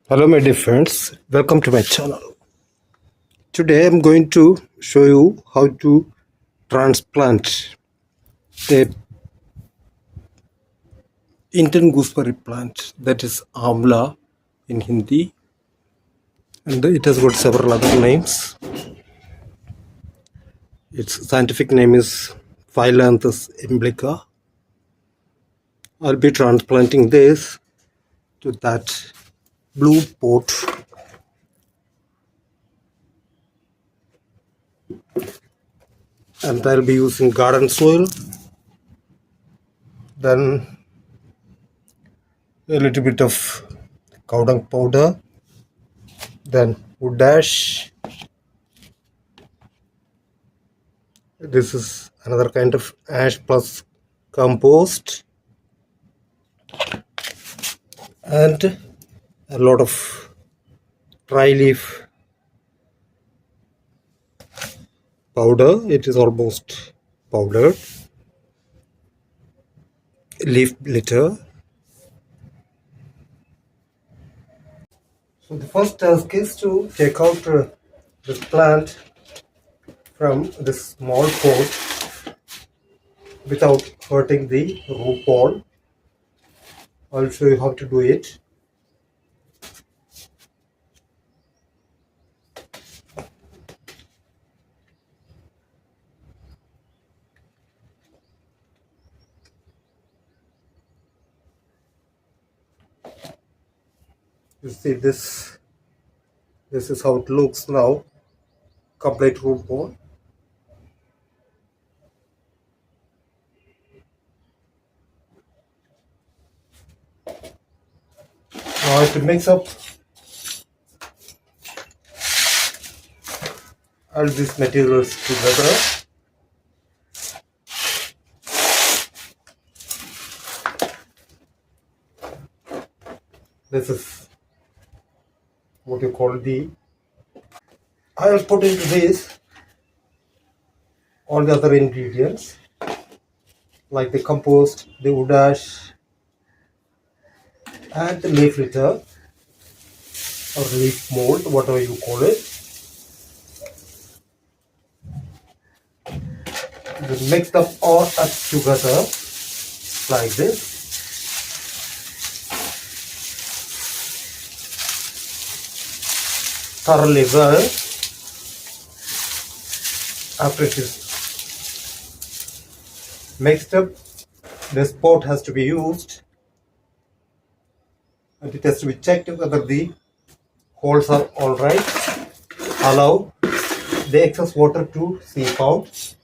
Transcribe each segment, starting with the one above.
Hello my dear friends, welcome to my channel. Today I'm going to show you how to transplant the Indian gooseberry plant, that is Amla in Hindi, and it has got several other names. Its scientific name is Phyllanthus emblica. I'll be transplanting this to that blue pot, and I'll be using garden soil, then a little bit of cow dung powder, then wood ash. This is another kind of ash plus compost, and a lot of dry leaf powder. It is almost powdered. Leaf litter. So the first task is to take out this plant from this small pot without hurting the root ball. I'll show you how to do it. You see this is how it looks now. Complete root ball. Now I have to mix up all these materials together. This is what you call the. I will put into this all the other ingredients like the compost, the wood ash, and the leaf litter or leaf mold, whatever you call it. Then mix them all up together like this. Thoroughly well. After it is mixed up, this pot has to be used, and it has to be checked whether the holes are all right. Allow the excess water to seep out,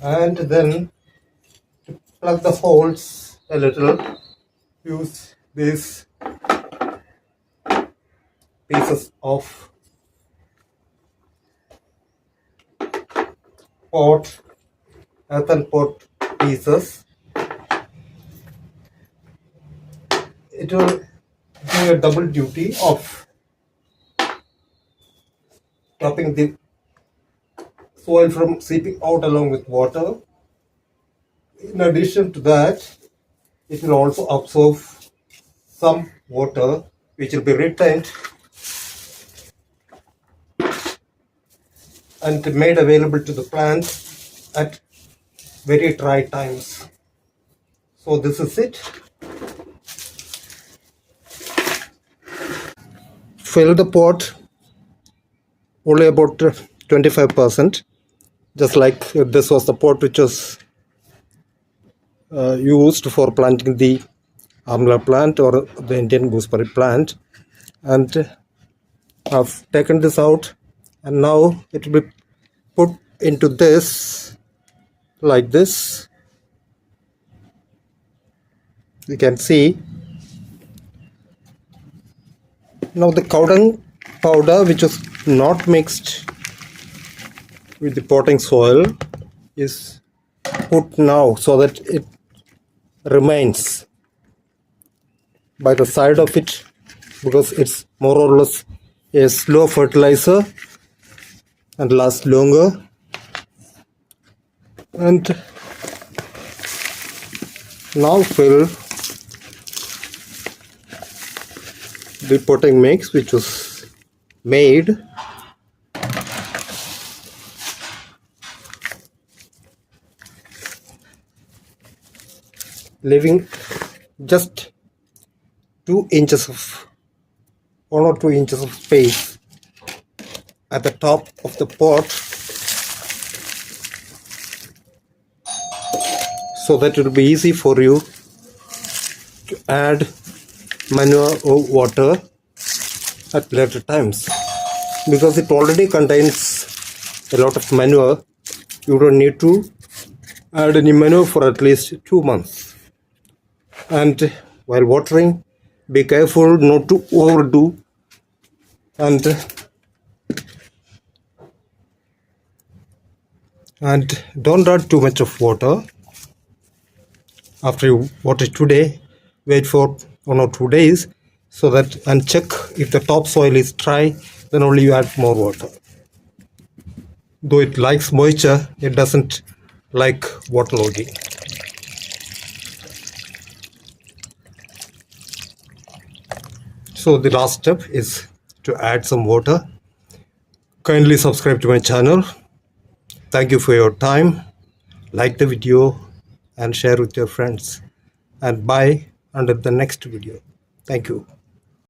and then to plug the holes a little, use these pieces of pot, earthen pot pieces. It will do a double duty of stopping the soil from seeping out along with water. In addition to that, it will also absorb some water which will be retained and made available to the plant at very dry times. So this is it. Fill the pot only about 25%, just like this was the pot which was used for planting the Amla plant or the Indian gooseberry plant, and I've taken this out, and now it will be put into this like this. You can see now the cow dung powder, which was not mixed with the potting soil, is put now so that it remains by the side of it, because it's more or less a slow fertilizer and lasts longer. And now fill the potting mix which was made. Leaving just 2 inches of 1 or 2 inches of space at the top of the pot, so that it will be easy for you to add manure or water at later times, because it already contains a lot of manure. You don't need to add any manure for at least 2 months. And while watering, be careful not to overdo, and don't add too much of water. After you water today, wait for 1 or 2 days, so that, and check if the topsoil is dry, then only you add more water. Though it likes moisture, it doesn't like waterlogging. So the last step is to add some water. Kindly subscribe to my channel. Thank you for your time. Like the video and share with your friends. And bye until the next video. Thank you.